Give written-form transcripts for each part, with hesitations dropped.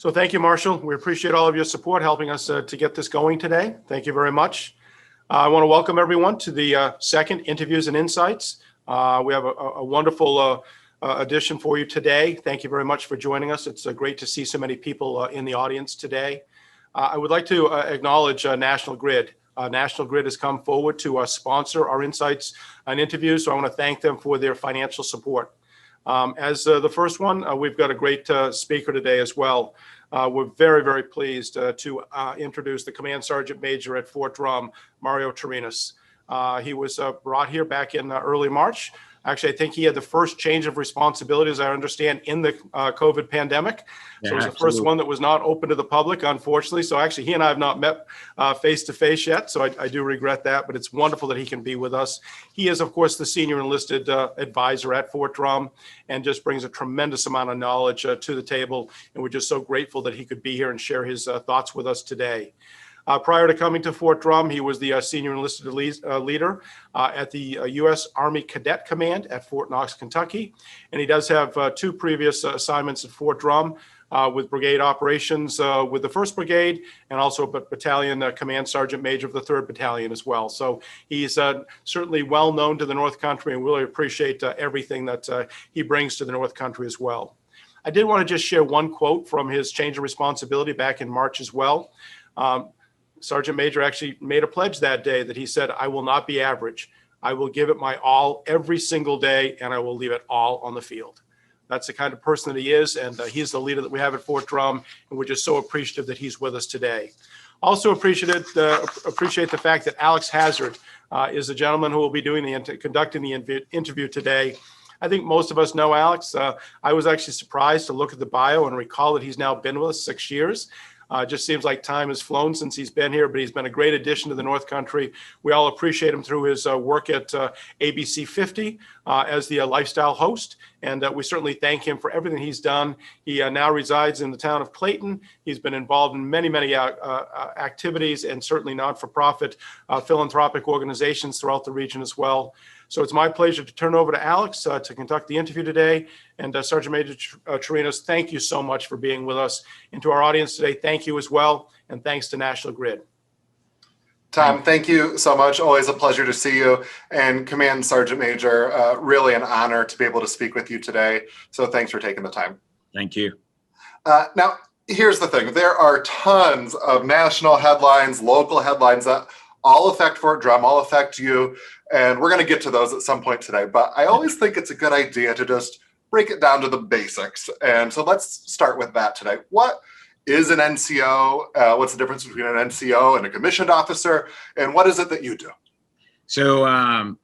So thank you, Marshall. We appreciate all of your support helping us to get this going today. Thank you very much. I want to welcome everyone to the second Interviews and Insights. We have a wonderful edition for you today. Thank you very much for joining us. It's great to see so many people in the audience today. I would like to acknowledge National Grid. National Grid has come forward to sponsor our insights and interviews, so I want to thank them for their financial support. As the first one, we've got a great speaker today as well. We're very, very pleased to introduce the Command Sergeant Major at Fort Drum, Mario Chirinos. He was brought here back in early March. Actually, I think he had the first change of responsibility, as I understand, in the COVID pandemic. So it was the first one that was not open to the public, unfortunately. So actually, he and I have not met face to face yet. So I do regret that, but it's wonderful that he can be with us. He is, of course, the senior enlisted advisor at Fort Drum and just brings a tremendous amount of knowledge to the table. And we're just so grateful that he could be here and share his thoughts with us today. Prior to coming to Fort Drum, he was the senior enlisted leader at the U.S. Army Cadet Command at Fort Knox, Kentucky. And he does have two previous assignments at Fort Drum with brigade operations with the 1st Brigade and also battalion command sergeant major of the 3rd Battalion as well. So he's certainly well known to the North Country and really appreciate everything that he brings to the North Country as well. I did want to just share one quote from his change of responsibility back in March as well. Sergeant Major actually made a pledge that day that he said, "I will not be average. I will give it my all every single day, and I will leave it all on the field." That's the kind of person that he is, and he's the leader that we have at Fort Drum, and we're just so appreciative that he's with us today. Also appreciate the fact that Alex Hazard is the gentleman who will be conducting the interview today. I think most of us know Alex. I was actually surprised to look at the bio and recall that he's now been with us 6 years. Just seems like time has flown since he's been here, but he's been a great addition to the North Country. We all appreciate him through his work at ABC 50 as the lifestyle host, and we certainly thank him for everything he's done. He now resides in the town of Clayton. He's been involved in many, many activities and certainly not-for-profit philanthropic organizations throughout the region as well. So it's my pleasure to turn over to Alex to conduct the interview today. And Sergeant Major Chirinos, thank you so much for being with us. And to our audience today, thank you as well. And thanks to National Grid. Tom, thank you so much. Always a pleasure to see you. And Command Sergeant Major, really an honor to be able to speak with you today. So thanks for taking the time. Thank you. Now, here's the thing. There are tons of national headlines, local headlines that all affect Fort Drum, all affect you. And we're going to get to those at some point today. But I always think it's a good idea to just break it down to the basics. And so let's start with that today. What is an NCO? What's the difference between an NCO and a commissioned officer? And what is it that you do? So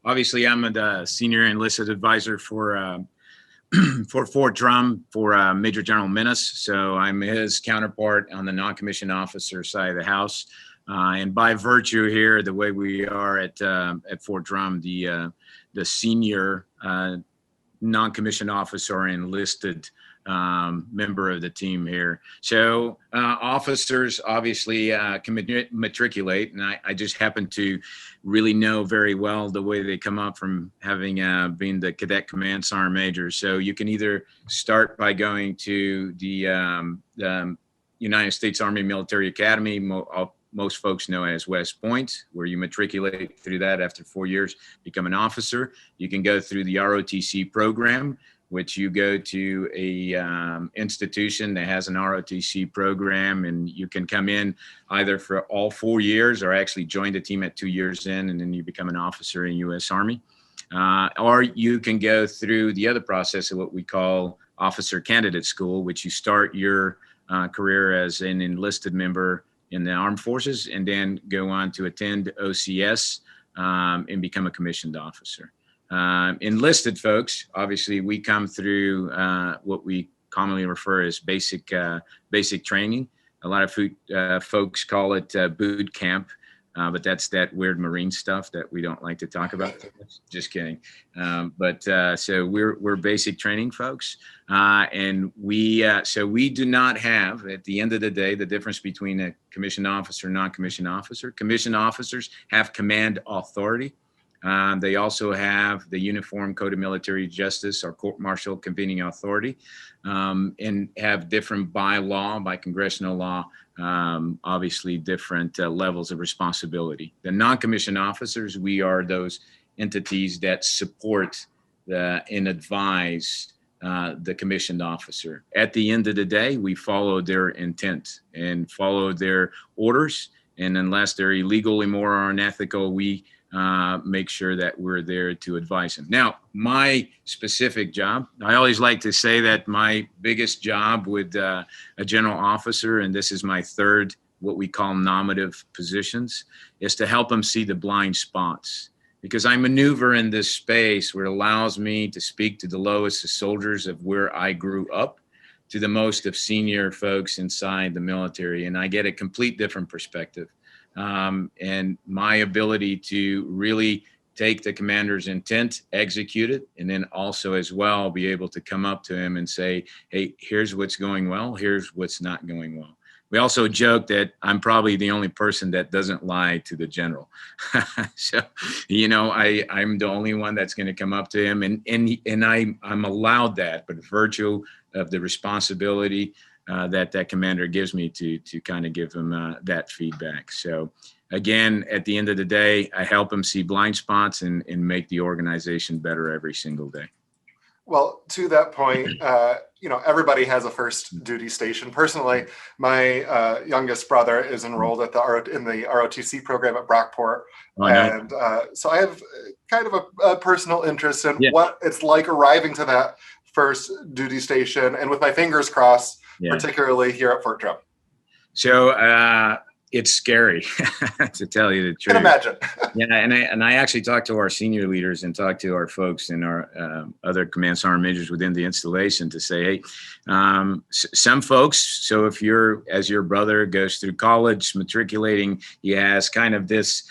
obviously I'm the senior enlisted advisor for Fort Drum for Major General Minnis. So I'm his counterpart on the non-commissioned officer side of the house. And by virtue here, the way we are at Fort Drum, the senior non-commissioned officer enlisted member of the team here. So officers obviously can matriculate, and I just happen to really know very well the way they come up from having been the Cadet Command Sergeant Major. So you can either start by going to the United States Army Military Academy, most folks know as West Point, where you matriculate through that after 4 years, become an officer. You can go through the ROTC program, which you go to a institution that has an ROTC program, and you can come in either for all 4 years or actually join the team at 2 years in, and then you become an officer in U.S. Army. Or you can go through the other process of what we call Officer Candidate School, which you start your career as an enlisted member in the armed forces and then go on to attend OCS and become a commissioned officer. Enlisted folks, obviously we come through what we commonly refer as basic training. A lot of folks call it boot camp, but that's that weird Marine stuff that we don't like to talk about. Just kidding. So we're basic training folks, and so we do not have, at the end of the day, the difference between a commissioned officer and non-commissioned officer. Commissioned officers have command authority. They also have the Uniform Code of Military Justice, our court-martial convening authority, and have different by congressional law, obviously different levels of responsibility. The non-commissioned officers, we are those entities that support and advise the commissioned officer. At the end of the day, we follow their intent and follow their orders. And unless they're illegal, immoral, or unethical, we make sure that we're there to advise them. Now, my specific job, I always like to say that my biggest job with a general officer, and this is my third, what we call nominative positions, is to help them see the blind spots. Because I maneuver in this space where it allows me to speak to the lowest of soldiers of where I grew up to the most of senior folks inside the military. And I get a complete different perspective. And my ability to really take the commander's intent, execute it, and then also as well be able to come up to him and say, hey, here's what's going well, here's what's not going well. We also joke that I'm probably the only person that doesn't lie to the general. So, I'm the only one that's going to come up to him, and I'm allowed that, but virtue of the responsibility that commander gives me to kind of give him that feedback. So again, at the end of the day, I help him see blind spots and make the organization better every single day. Well, to that point, everybody has a first duty station. Personally, my youngest brother is enrolled in the ROTC program at Brockport. Oh, nice. And so I have kind of a personal interest in what it's like arriving to that first duty station, and with my fingers crossed, particularly here at Fort Drum. So it's scary, to tell you the truth. I can imagine. And I actually talked to our senior leaders and talked to our folks and our other command sergeant majors within the installation to say, hey, some folks, so if as your brother goes through college, matriculating, he has kind of this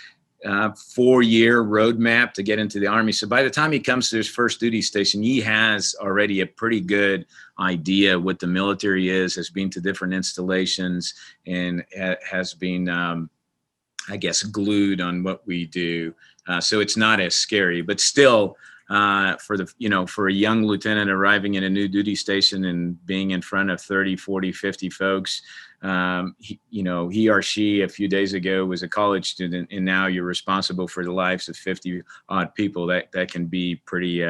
4-year roadmap to get into the Army. So by the time he comes to his first duty station, he has already a pretty good idea what the military is, has been to different installations, and has been, I guess, glued on what we do. So it's not as scary, but still, for a young lieutenant arriving in a new duty station and being in front of 30, 40, 50 folks, he or she a few days ago was a college student, and now you're responsible for the lives of 50 odd people. That can be pretty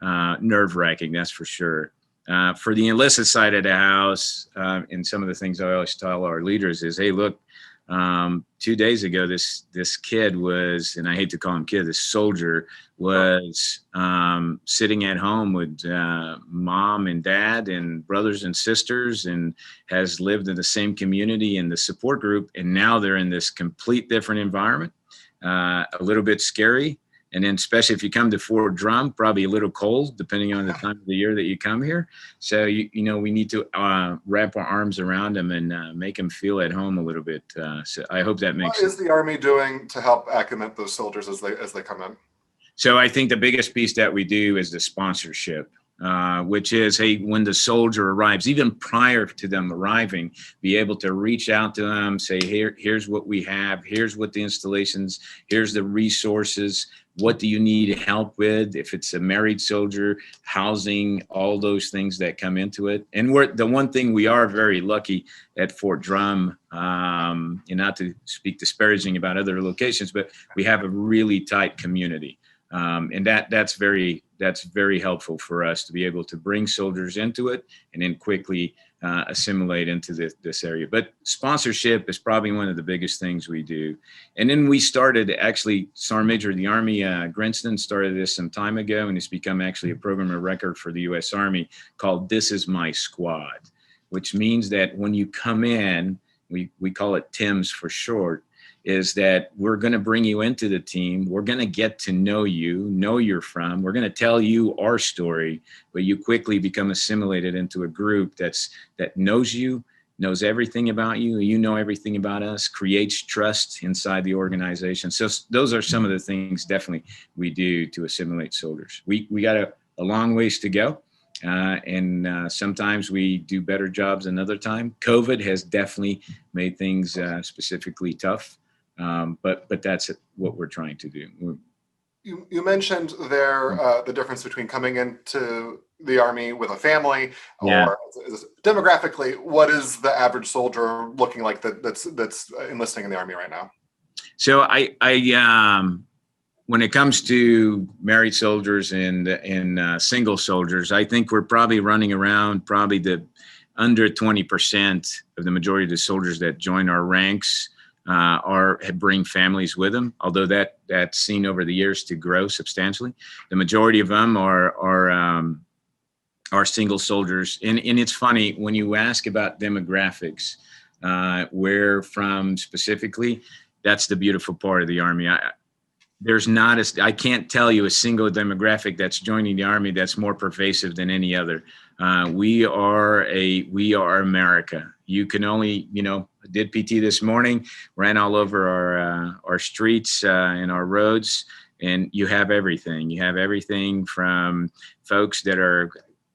nerve-wracking, that's for sure. For the enlisted side of the house, and some of the things I always tell our leaders is, hey, look, 2 days ago, this kid was, and I hate to call him kid, this soldier was sitting at home with mom and dad and brothers and sisters, and has lived in the same community and the support group. And now they're in this complete different environment, a little bit scary. And then especially if you come to Fort Drum, probably a little cold, depending on the time of the year that you come here. So, we need to wrap our arms around them and make them feel at home a little bit. So I hope that makes sense. What is the Army doing to help acclimate those soldiers as they come in? So I think the biggest piece that we do is the sponsorship. Which is, hey, when the soldier arrives, even prior to them arriving, be able to reach out to them, say, here's what we have, here's what the installations, here's the resources, what do you need help with? If it's a married soldier, housing, all those things that come into it. And the one thing we are very lucky at Fort Drum, and not to speak disparaging about other locations, but we have a really tight community. And that's very helpful for us to be able to bring soldiers into it and then quickly assimilate into this area. But sponsorship is probably one of the biggest things we do. And then we started, actually, Sergeant Major of the Army, Grinston, started this some time ago, and it's become actually a program of record for the U.S. Army called This Is My Squad, which means that when you come in, we call it TIMS for short, is that we're going to bring you into the team. We're going to get to know you're from. We're going to tell you our story, but you quickly become assimilated into a group that knows you, knows everything about you. You know everything about us, creates trust inside the organization. So those are some of the things definitely we do to assimilate soldiers. We got a long ways to go. And sometimes we do better jobs than other time. COVID has definitely made things specifically tough. But that's what we're trying to do. You mentioned there the difference between coming into the Army with a family Yeah. or demographically, what is the average soldier looking like that's enlisting in the Army right now? So when it comes to married soldiers and single soldiers, I think we're probably running around the under 20% of the majority of the soldiers that join our ranks bring families with them. Although that's seen over the years to grow substantially, the majority of them are single soldiers. And it's funny when you ask about demographics, where from specifically. That's the beautiful part of the Army. I can't tell you a single demographic that's joining the Army that's more pervasive than any other. We are America. You can only, did PT this morning, ran all over our streets and our roads, and you have everything. You have everything from folks that are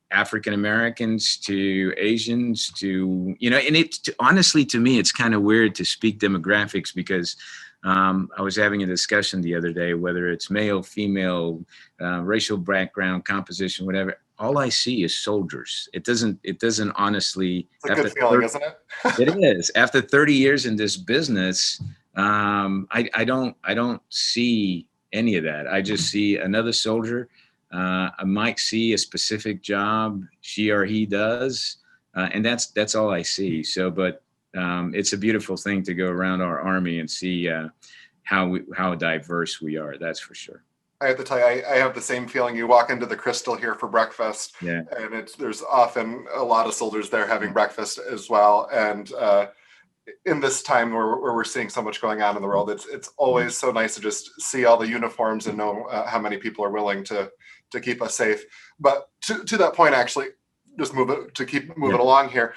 African Americans to Asians to, and honestly, to me, it's kind of weird to speak demographics because I was having a discussion the other day, whether it's male, female, racial background, composition, whatever. All I see is soldiers. It doesn't honestly. It's a good feeling, isn't it? It is. After 30 years in this business, I don't see any of that. I just see another soldier. I might see a specific job she or he does, and that's all I see. So, but it's a beautiful thing to go around our Army and see how diverse we are. That's for sure. I have to tell you, I have the same feeling. You walk into the Crystal here for breakfast, yeah, and there's often a lot of soldiers there having breakfast as well. And in this time where we're seeing so much going on in the world, it's always so nice to just see all the uniforms and know how many people are willing to keep us safe. But to that point, actually, just keep moving along here.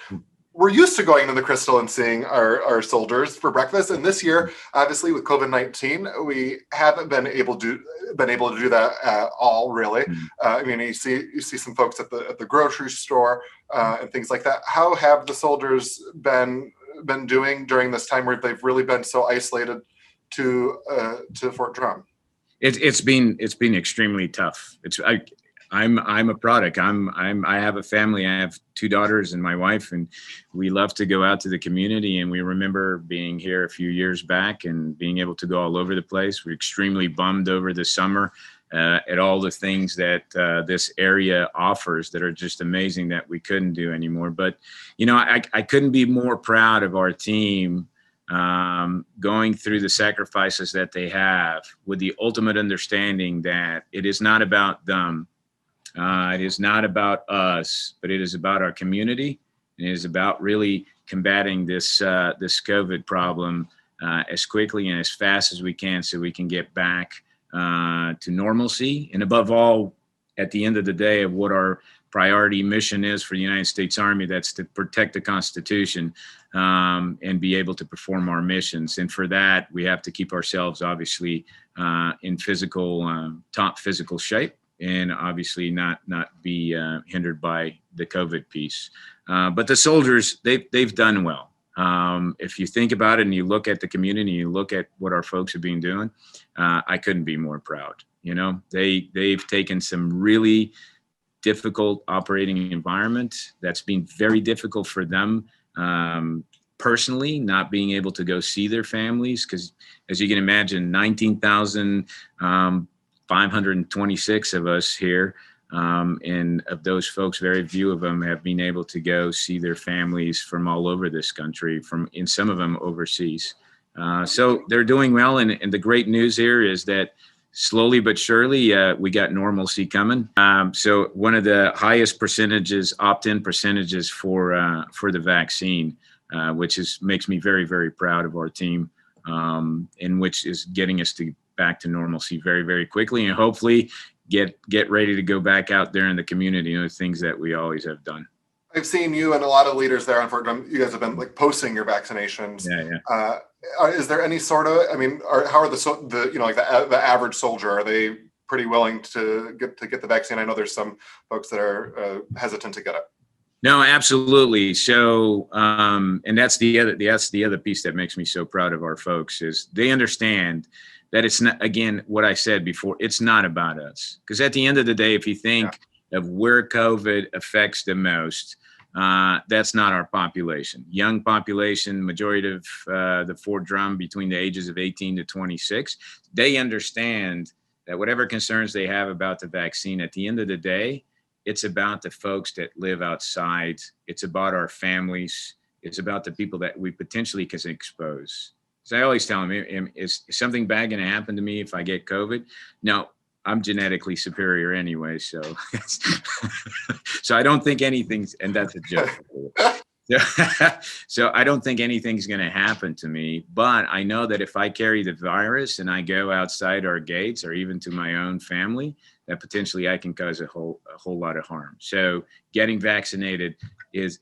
We're used to going to the Crystal and seeing our soldiers for breakfast, and this year, obviously, with COVID-19, we haven't been able to do that at all, really. I mean, you see some folks at the grocery store and things like that. How have the soldiers been doing during this time where they've really been so isolated to Fort Drum? It's been extremely tough. I'm a product. I have a family. I have 2 daughters and my wife, and we love to go out to the community. And we remember being here a few years back and being able to go all over the place. We're extremely bummed over the summer at all the things that this area offers that are just amazing that we couldn't do anymore. But, I couldn't be more proud of our team going through the sacrifices that they have with the ultimate understanding that it is not about them. It is not about us, but it is about our community. And it is about really combating this COVID problem as quickly and as fast as we can so we can get back to normalcy. And above all, at the end of the day, of what our priority mission is for the United States Army, that's to protect the Constitution and be able to perform our missions. And for that, we have to keep ourselves obviously in top physical shape. And obviously not be hindered by the COVID piece. But the soldiers, they've done well. If you think about it and you look at the community, you look at what our folks have been doing, I couldn't be more proud. They've taken some really difficult operating environment that's been very difficult for them personally, not being able to go see their families. Because as you can imagine, 19,000 526 of us here, and of those folks, very few of them have been able to go see their families from all over this country, in some of them overseas. So they're doing well, and the great news here is that slowly but surely we got normalcy coming. So one of the highest percentages, opt-in percentages for the vaccine, which makes me very, very proud of our team, and which is getting us back to normalcy very, very quickly, and hopefully get ready to go back out there in the community, the things that we always have done. I've seen you and a lot of leaders there on Fort Drum. You guys have been posting your vaccinations. Yeah. Is there any sort of? I mean, how are the average soldier? Are they pretty willing to get the vaccine? I know there's some folks that are hesitant to get it. No, absolutely. So, and that's the other piece that makes me so proud of our folks is they understand that it's not, again, what I said before, it's not about us. Because at the end of the day, if you think of where COVID affects the most, that's not our population. Young population, majority of the Fort Drum between the ages of 18 to 26, they understand that whatever concerns they have about the vaccine, at the end of the day, it's about the folks that live outside. It's about our families. It's about the people that we potentially can expose. So I always tell them, is something bad going to happen to me if I get COVID? No, I'm genetically superior anyway. So, so I don't think anything's, and that's a joke. So I don't think anything's going to happen to me, but I know that if I carry the virus and I go outside our gates or even to my own family, that potentially I can cause a whole lot of harm. So getting vaccinated is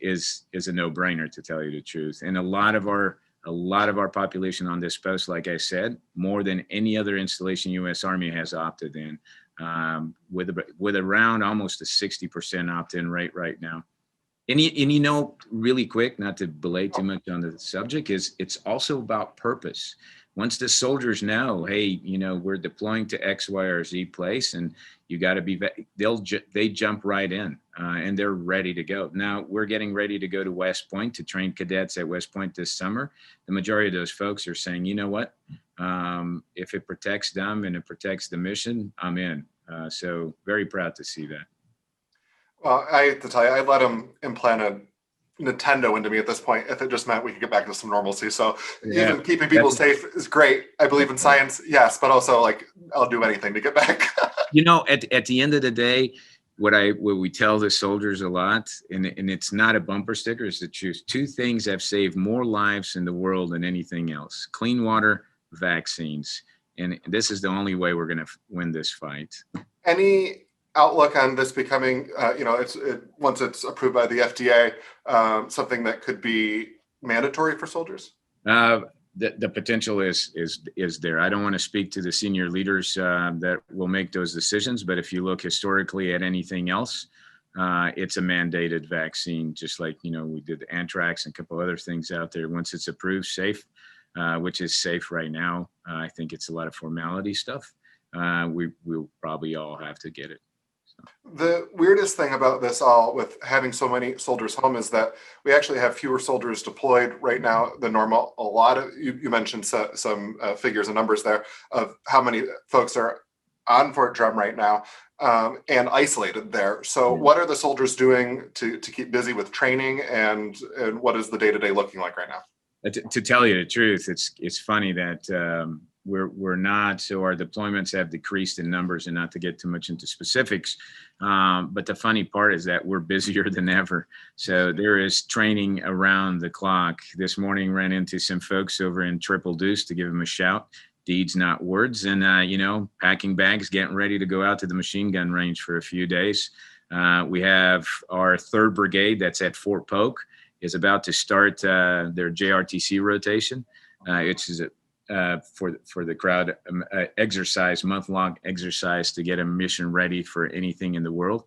a no-brainer, to tell you the truth. And a lot of our population on this post, like I said, more than any other installation U.S. Army has opted in, with around almost a 60% opt-in rate right now. And you know, really quick, not to belay too much on the subject, is it's also about purpose. Once the soldiers know, hey, you know, we're deploying to X, Y, or Z place, and you got to be, they jump right in, and they're ready to go. Now we're getting ready to go to West Point to train cadets at West Point this summer. The majority of those folks are saying, you know what, if it protects them and it protects the mission, I'm in. So very proud to see that. Well, I have to tell you, I let him implant a Nintendo into me at this point if it just meant we could get back to some normalcy. So even keeping people safe is great. I believe in science, yes, but also like I'll do anything to get back. You know, at the end of the day, what we tell the soldiers a lot, and it's not a bumper sticker, is to choose two things have saved more lives in the world than anything else: clean water, vaccines. And this is the only way we're going to win this fight. Any outlook on this becoming, once it's approved by the FDA, something that could be mandatory for soldiers? The potential is there. I don't want to speak to the senior leaders that will make those decisions, but if you look historically at anything else, it's a mandated vaccine, just like, you know, we did anthrax and a couple other things out there. Once it's approved, safe, which is safe right now, I think it's a lot of formality stuff. We'll probably all have to get it. The weirdest thing about this all, with having so many soldiers home, is that we actually have fewer soldiers deployed right now than normal. A lot of, you mentioned some figures and numbers there of how many folks are on Fort Drum right now, and isolated there. So what are the soldiers doing to keep busy with training, and what is the day-to-day looking like right now? To tell you the truth, it's funny that we're not, so our deployments have decreased in numbers, and not to get too much into specifics, but the funny part is that we're busier than ever. So there is training around the clock. This morning ran into some folks over in Triple Deuce to give them a shout. Deeds, not words. And, packing bags, getting ready to go out to the machine gun range for a few days. We have our 3rd Brigade that's at Fort Polk is about to start their JRTC rotation. It's for the crowd, exercise, month-long exercise to get a mission ready for anything in the world,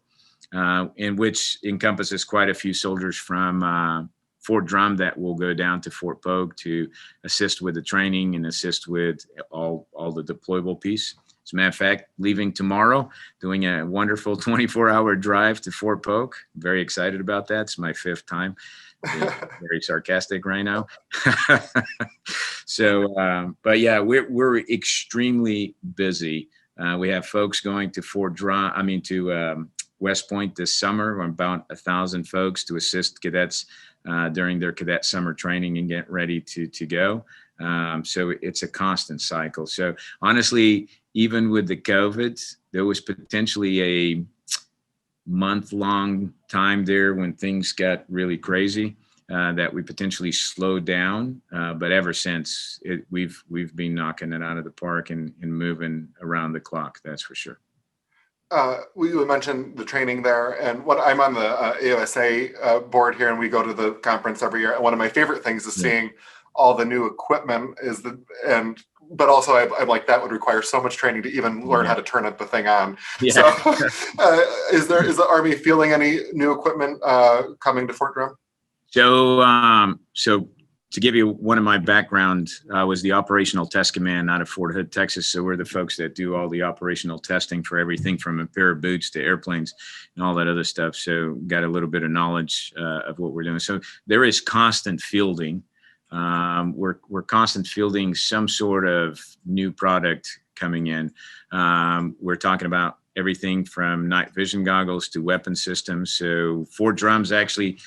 in which encompasses quite a few soldiers from Fort Drum that will go down to Fort Polk to assist with the training and assist with all the deployable piece. As a matter of fact, leaving tomorrow, doing a wonderful 24-hour drive to Fort Polk. Very excited about that. It's my 5th time. Very sarcastic right now. So, but yeah, we're extremely busy. We have folks going to to West Point this summer, about 1,000 folks to assist cadets during their cadet summer training and get ready to go. So it's a constant cycle. So honestly, even with the COVID, there was potentially a month-long time there when things got really crazy, that we potentially slowed down. But ever since, we've been knocking it out of the park and moving around the clock. That's for sure. We mentioned the training there, and I'm on the AOSA board here, and we go to the conference every year. And one of my favorite things is seeing all the new equipment. But also, I'm like, that would require so much training to even learn how to turn the thing on. Yeah. So, is the Army fielding any new equipment coming to Fort Drum? So to give you one of my background, I was the operational test command out of Fort Hood, Texas. So we're the folks that do all the operational testing for everything from a pair of boots to airplanes and all that other stuff. So got a little bit of knowledge of what we're doing. So there is constant fielding. We're constant fielding some sort of new product coming in. We're talking about everything from night vision goggles to weapon systems. So Fort Drum's actually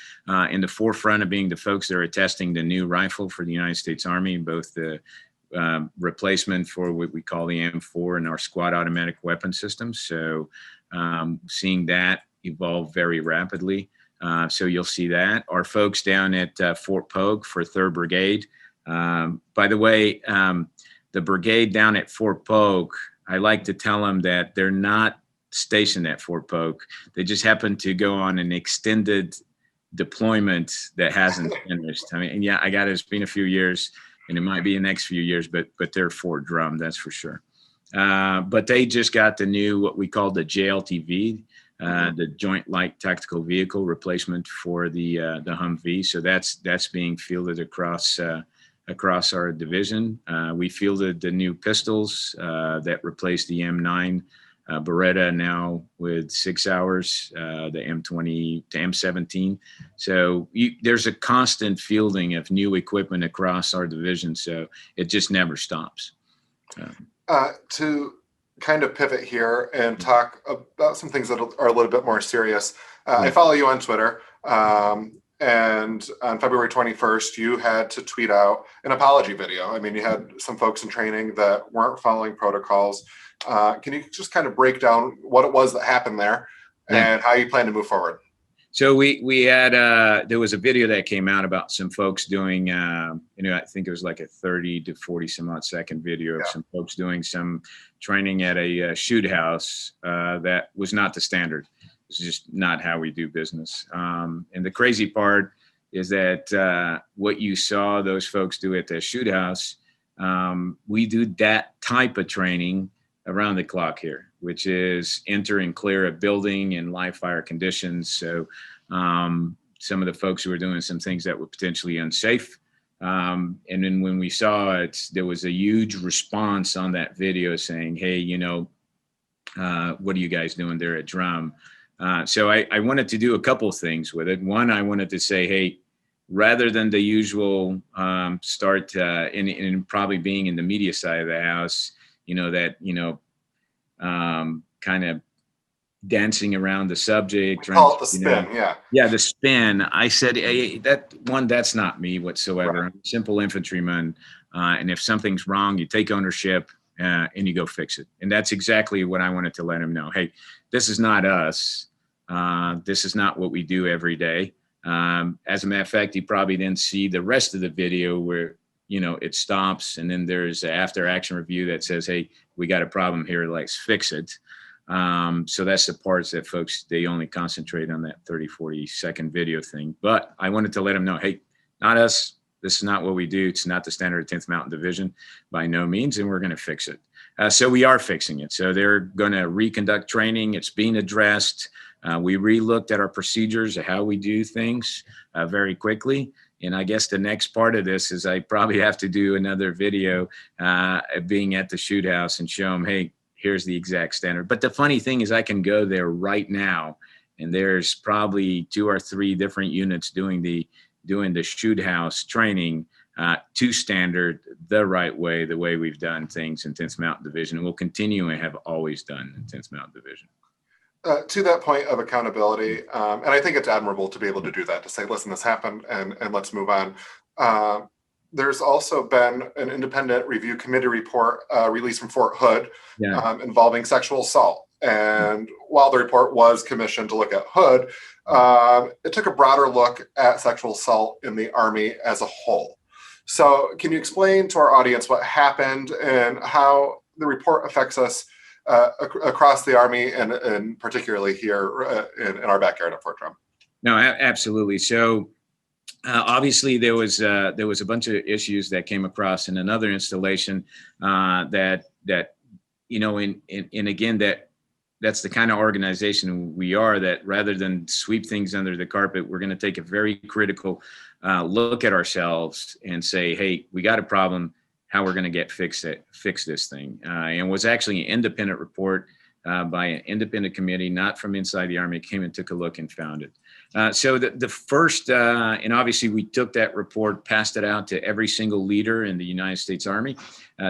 in the forefront of being the folks that are testing the new rifle for the United States Army, both the replacement for what we call the M4 and our squad automatic weapon systems. So seeing that evolve very rapidly. So you'll see that. Our folks down at Fort Pogue for 3rd Brigade. By the way, the brigade down at Fort Pogue, I like to tell them that they're not stationed at Fort Pogue. They just happen to go on an extended deployment that hasn't finished. I mean, and yeah, it's been a few years, and it might be the next few years, but they're Fort Drum, that's for sure. But they just got the new, what we call the JLTV, the Joint Light Tactical Vehicle replacement for the Humvee. So that's being fielded across our division. We fielded the new pistols that replaced the M9 Beretta, now with 6 hours, the M20 to M17. So there's a constant fielding of new equipment across our division. So it just never stops. To kind of pivot here and talk about some things that are a little bit more serious. I follow you on Twitter. And on February 21st, you had to tweet out an apology video. I mean, you had some folks in training that weren't following protocols. Can you just kind of break down what it was that happened there and how you plan to move forward? So we had, there was a video that came out about some folks doing, I think it was like a 30 to 40 some odd second video of some folks doing some training at a shoot house that was not the standard. It's just not how we do business. And the crazy part is that what you saw those folks do at the shoot house, we do that type of training around the clock here, which is enter and clear a building in live fire conditions. So some of the folks who were doing some things that were potentially unsafe. And then when we saw it, there was a huge response on that video saying, hey, what are you guys doing there at Drum? So I wanted to do a couple of things with it. One, I wanted to say, hey, rather than the usual start in probably being in the media side of the house, kind of dancing around the subject. Call it the spin, Yeah, the spin. I said, hey, that's not me whatsoever. Right. I'm a simple infantryman. And if something's wrong, you take ownership and you go fix it. And that's exactly what I wanted to let him know. Hey, this is not us. This is not what we do every day. As a matter of fact, you probably didn't see the rest of the video where, it stops and then there's an after action review that says, hey, we got a problem here, let's fix it. So that's the parts that folks, they only concentrate on that 30, 40 second video thing. But I wanted to let them know, hey, not us. This is not what we do. It's not the standard of 10th Mountain Division by no means, and we're going to fix it. So we are fixing it. So they're going to reconduct training. It's being addressed. We re-looked at our procedures of how we do things very quickly. And I guess the next part of this is I probably have to do another video being at the shoot house and show them, hey, here's the exact standard. But the funny thing is I can go there right now, and there's probably 2 or 3 different units doing the shoot house training to standard the right way, the way we've done things in 10th Mountain Division. And we'll continue and have always done in 10th Mountain Division. To that point of accountability, and I think it's admirable to be able to do that, to say, listen, this happened and let's move on. There's also been an independent review committee report released from Fort Hood involving sexual assault. And while the report was commissioned to look at Hood, it took a broader look at sexual assault in the Army as a whole. So can you explain to our audience what happened and how the report affects us across the Army and particularly here in our backyard at Fort Drum? No, absolutely. So obviously there was a bunch of issues that came across in another installation that again, that's the kind of organization we are, that rather than sweep things under the carpet, we're going to take a very critical look at ourselves and say, hey, we got a problem, how we're going to fix this thing. And was actually an independent report by an independent committee, not from inside the Army, came and took a look and found it. So the first, and obviously we took that report, passed it out to every single leader in the United States Army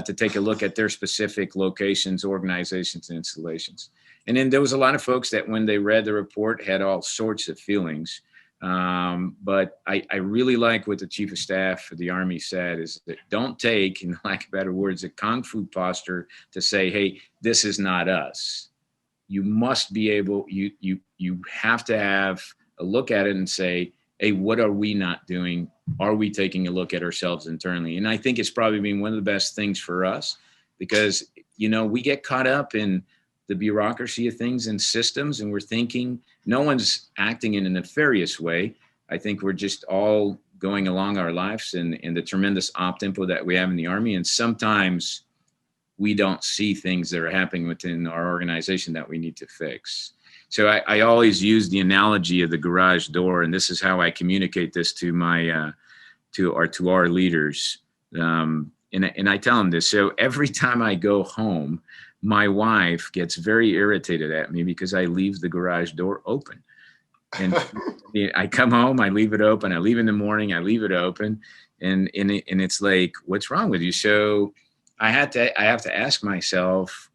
to take a look at their specific locations, organizations, and installations. And then there was a lot of folks that when they read the report had all sorts of feelings. But I really like what the Chief of Staff for the Army said is that don't take, in lack of better words, a kung fu posture to say, hey, this is not us. You must be able, you have to have a look at it and say, hey, what are we not doing? Are we taking a look at ourselves internally? And I think it's probably been one of the best things for us because, we get caught up in the bureaucracy of things and systems, and we're thinking no one's acting in a nefarious way. I think we're just all going along our lives in the tremendous op-tempo that we have in the Army. And sometimes we don't see things that are happening within our organization that we need to fix. So I always use the analogy of the garage door, and this is how I communicate this to to our leaders. And I tell them this. So every time I go home, my wife gets very irritated at me because I leave the garage door open. And I come home, I leave it open. I leave in the morning, I leave it open. And it's like, what's wrong with you? So I have to ask myself,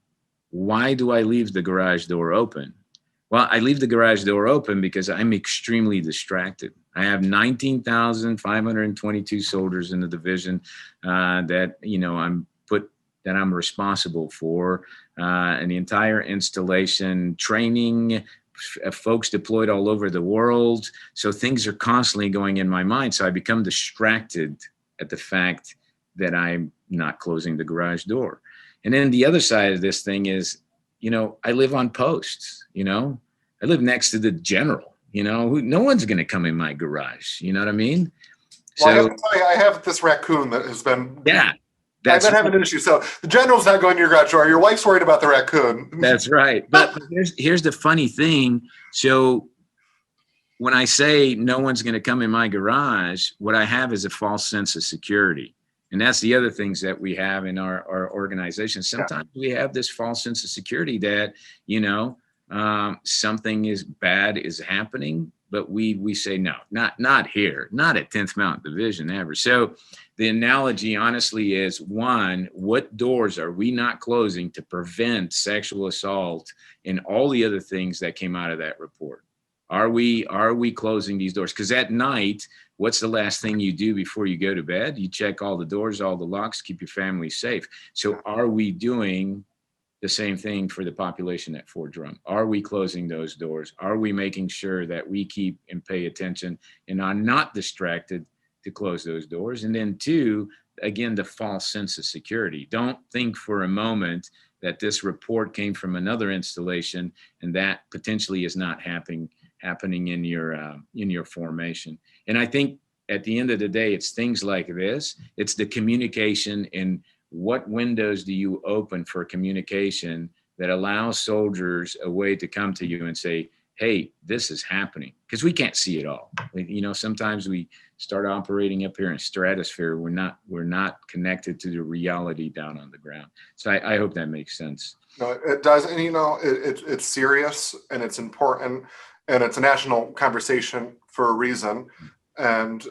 why do I leave the garage door open? Well, I leave the garage door open because I'm extremely distracted. I have 19,522 soldiers in the division that I'm responsible for, and the entire installation, training, folks deployed all over the world. So things are constantly going in my mind. So I become distracted at the fact that I'm not closing the garage door. And then the other side of this thing is, I live on posts, I live next to the general, no one's going to come in my garage. You know what I mean? Well, I have to tell you, I have this raccoon that has been, I've been having an issue. So the general's not going to your garage door. Your wife's worried about the raccoon. That's right. But here's the funny thing. So when I say no one's going to come in my garage, what I have is a false sense of security. And that's the other things that we have in our organization. Sometimes we have this false sense of security that, something is bad is happening, but we say, no, not here, not at 10th Mountain Division ever. So the analogy honestly is, one, what doors are we not closing to prevent sexual assault and all the other things that came out of that report? Are we closing these doors? Because at night, what's the last thing you do before you go to bed? You check all the doors, all the locks, keep your family safe. So are we doing the same thing for the population at Fort Drum? Are we closing those doors? Are we making sure that we keep and pay attention and are not distracted to close those doors? And then two, again, the false sense of security. Don't think for a moment that this report came from another installation and that potentially is not happening in your formation. And I think at the end of the day, it's things like this. It's the communication and what windows do you open for communication that allows soldiers a way to come to you and say, hey, this is happening, because we can't see it all. Sometimes we start operating up here in stratosphere. We're not connected to the reality down on the ground. So I hope that makes sense. No, it does. And, it's serious and it's important and it's a national conversation for a reason. And,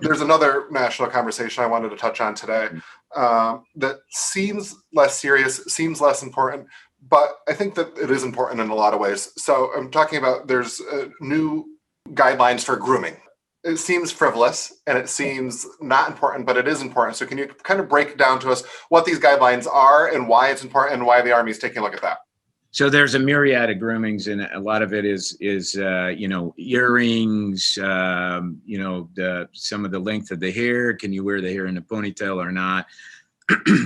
there's another national conversation I wanted to touch on today that seems less serious, seems less important, but I think that it is important in a lot of ways. So I'm talking about there's new guidelines for grooming. It seems frivolous and it seems not important, but it is important. So can you kind of break down to us what these guidelines are and why it's important and why the Army is taking a look at that? So there's a myriad of groomings, and a lot of it is earrings, some of the length of the hair. Can you wear the hair in a ponytail or not?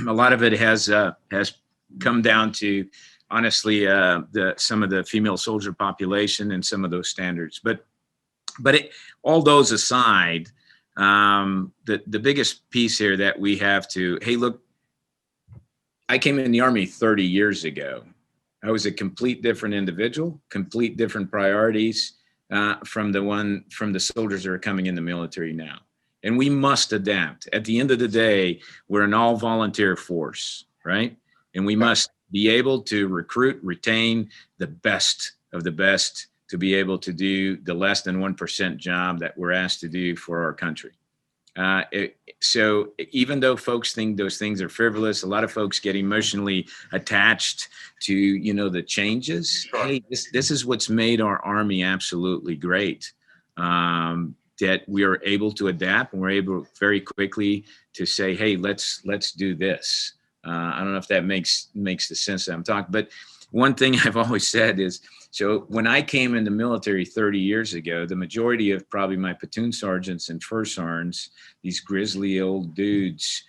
A lot of it has come down to, honestly, some of the female soldier population and some of those standards. But all those aside, the biggest piece here that we have to, hey, look, I came in the Army 30 years ago. I was a complete different individual, complete different priorities from the soldiers that are coming in the military now. and we must adapt. At the end of the day, we're an all volunteer force, right? And we must be able to recruit, retain the best of the best to be able to do the less than 1% job that we're asked to do for our country. So even though folks think those things are frivolous, a lot of folks get emotionally attached to, you know, the changes. Sure. Hey, this is what's made our Army absolutely great. That we are able to adapt, and we're able very quickly to say, hey, let's do this. I don't know if that makes the sense that I'm talking, but one thing I've always said is, so when I came in the military 30 years ago, the majority of probably my platoon sergeants and first sergeants, these grizzly old dudes,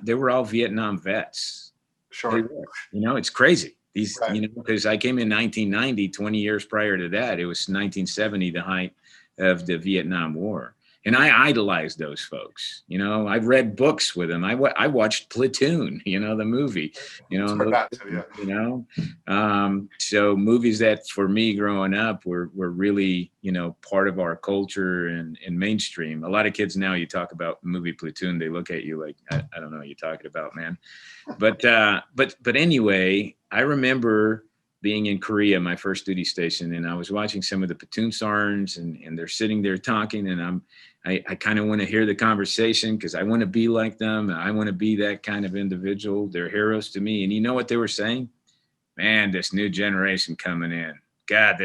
they were all Vietnam vets. Sure. They were. You know, it's crazy. These, Right. you know, because I came in 1990, 20 years prior to that, it was 1970, the height of the Vietnam War. And I idolized those folks. You know, I read books with them. I watched Platoon, you know, the movie, you know, you know, so movies that for me growing up were really, you know, part of our culture and mainstream. A lot of kids now, you talk about the movie Platoon, they look at you like, I don't know what you're talking about, man. But anyway, I remember being in Korea, my first duty station, and I was watching some of the platoon sergeants, and they're sitting there talking, and I kind of want to hear the conversation because I want to be like them. I want to be that kind of individual. They're heroes to me. And you know what they were saying? Man, this new generation coming in, God,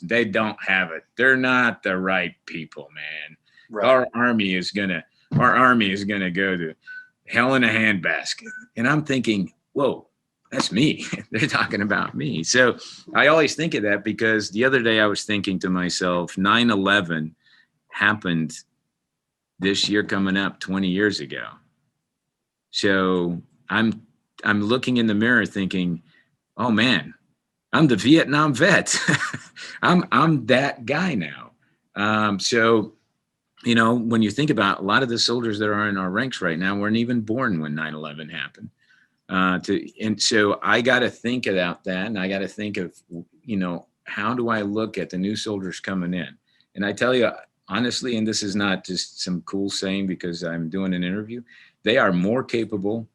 they don't have it. They're not the right people, man. Right. Our army is gonna go to hell in a handbasket. And I'm thinking, whoa, that's me. They're talking about me. So I always think of that because the other day I was thinking to myself, 9/11 happened this year coming up 20 years ago. So I'm looking in the mirror thinking, oh man, I'm the Vietnam vet. I'm that guy now. So, you know, when you think about a lot of the soldiers that are in our ranks right now weren't even born when 9/11 happened. And so I got to think about that, and I got to think of, you know, how do I look at the new soldiers coming in? And I tell you, honestly, and this is not just some cool saying because I'm doing an interview, they are more capable.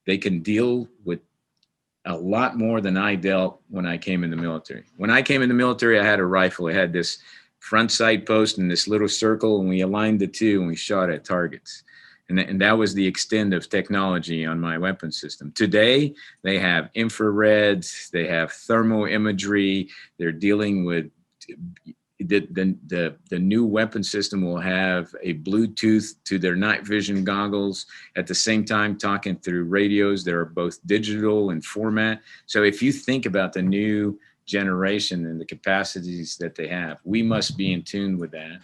They can deal with a lot more than I dealt when I came in the military. When I came in the military, I had a rifle. I had this front sight post and this little circle, and we aligned the two and we shot at targets. And that was the extent of technology on my weapon system. Today, they have infrared, they have thermal imagery, they're dealing with the new weapon system will have a Bluetooth to their night vision goggles at the same time talking through radios that are both digital and format. So if you think about the new generation and the capacities that they have, we must be in tune with that.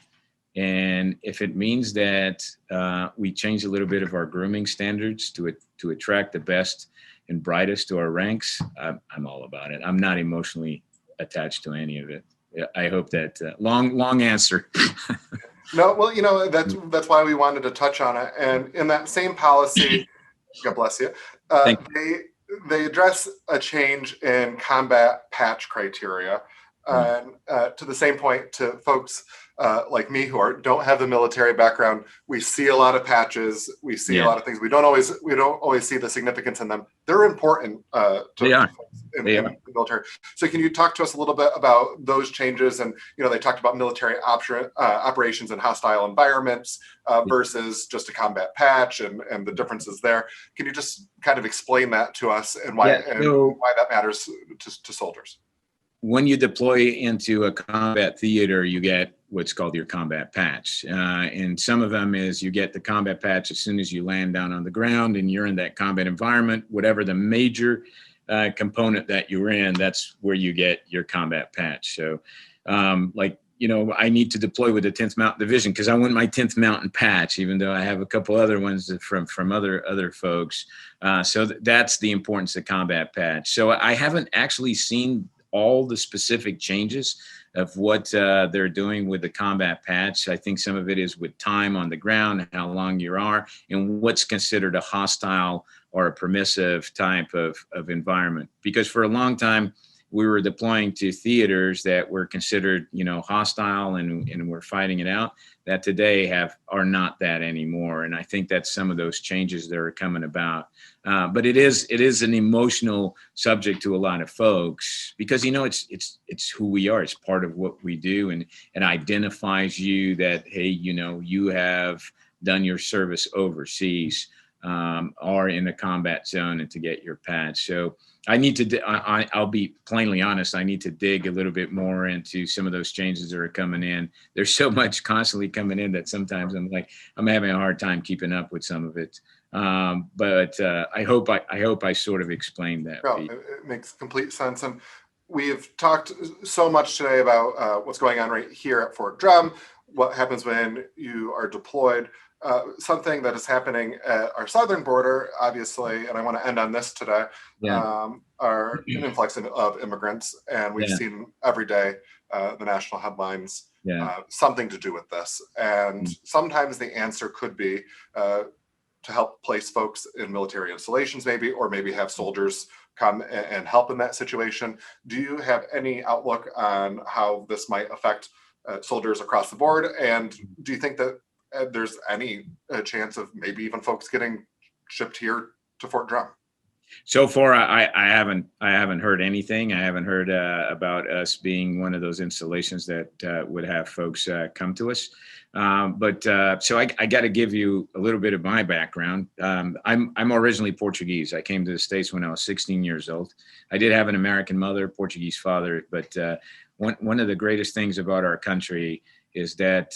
And if it means that we change a little bit of our grooming standards to attract the best and brightest to our ranks, I'm all about it. I'm not emotionally attached to any of it. I hope that long answer. No, well, you know, that's why we wanted to touch on it. And in that same policy, God bless you, they address a change in combat patch criteria. And to the same point, to folks like me who don't have the military background, we see a lot of patches, we see a lot of things. We don't always see the significance in them. They're important to folks in the military. So can you talk to us a little bit about those changes? And you know, they talked about military operations in hostile environments versus just a combat patch and the differences there. Can you just kind of explain that to us and why that matters to soldiers? When you deploy into a combat theater, you get what's called your combat patch. And some of them is you get the combat patch as soon as you land down on the ground and you're in that combat environment, whatever the major component that you're in, that's where you get your combat patch. So like, you know, I need to deploy with the 10th Mountain Division because I want my 10th Mountain patch, even though I have a couple other ones from other folks. So that's the importance of combat patch. So I haven't actually seen all the specific changes of what they're doing with the combat patch. I think some of it is with time on the ground, how long you are, and what's considered a hostile or a permissive type of environment. Because for a long time, we were deploying to theaters that were considered, hostile and were fighting it out, that today are not that anymore. And I think that's some of those changes that are coming about. But it is an emotional subject to a lot of folks because, it's who we are. It's part of what we do, and it identifies you that, hey, you have done your service overseas, or in a combat zone, and to get your patch. So I need to, I'll be plainly honest, I need to dig a little bit more into some of those changes that are coming in. There's so much constantly coming in that sometimes I'm having a hard time keeping up with some of it. But I hope I sort of explained that. No, it makes complete sense. And we've talked so much today about what's going on right here at Fort Drum, what happens when you are deployed. Something that is happening at our southern border, obviously, and I want to end on this today, are an influx of immigrants. And we've seen every day the national headlines, something to do with this. And sometimes the answer could be to help place folks in military installations, maybe, or maybe have soldiers come and help in that situation. Do you have any outlook on how this might affect soldiers across the board? And do you think that there's any chance of maybe even folks getting shipped here to Fort Drum? So far, I haven't heard anything. I haven't heard about us being one of those installations that would have folks come to us. So I got to give you a little bit of my background. I'm originally Portuguese. I came to the States when I was 16 years old. I did have an American mother, Portuguese father, but one of the greatest things about our country is that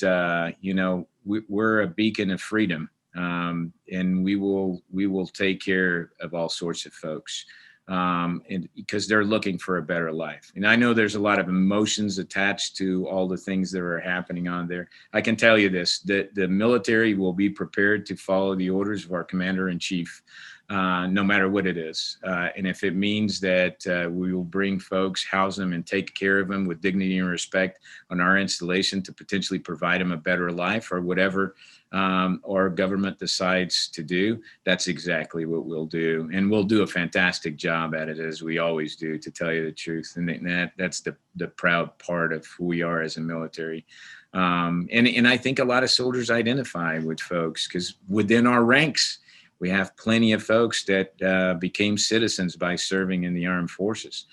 we're a beacon of freedom, and we will take care of all sorts of folks, and because they're looking for a better life. And I know there's a lot of emotions attached to all the things that are happening on there. I can tell you this: that the military will be prepared to follow the orders of our commander in chief, no matter what it is. And if it means that we will bring folks, house them, and take care of them with dignity and respect on our installation to potentially provide them a better life, or whatever our government decides to do, that's exactly what we'll do. And we'll do a fantastic job at it, as we always do, to tell you the truth. And that's the proud part of who we are as a military. And I think a lot of soldiers identify with folks, because within our ranks, we have plenty of folks that became citizens by serving in the armed forces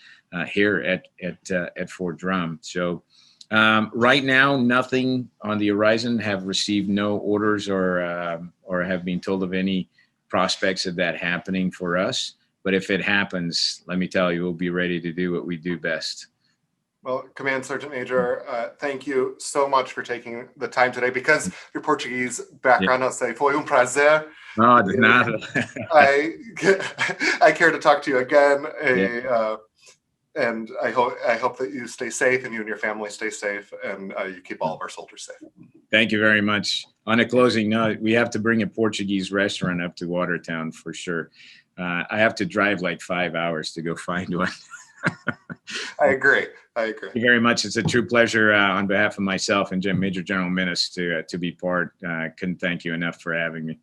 here at Fort Drum. So right now, nothing on the horizon. Have received no orders or have been told of any prospects of that happening for us. But if it happens, let me tell you, we'll be ready to do what we do best. Well, Command Sergeant Major, thank you so much for taking the time today. Because your Portuguese background, I'll say, foi prazer. No, de nada. I care to talk to you again, and I hope that you stay safe, and you and your family stay safe, and you keep all of our soldiers safe. Thank you very much. On a closing note, we have to bring a Portuguese restaurant up to Watertown for sure. I have to drive like 5 hours to go find one. I agree. Thank you very much. It's a true pleasure on behalf of myself and Major General Minnis to be part. Couldn't thank you enough for having me.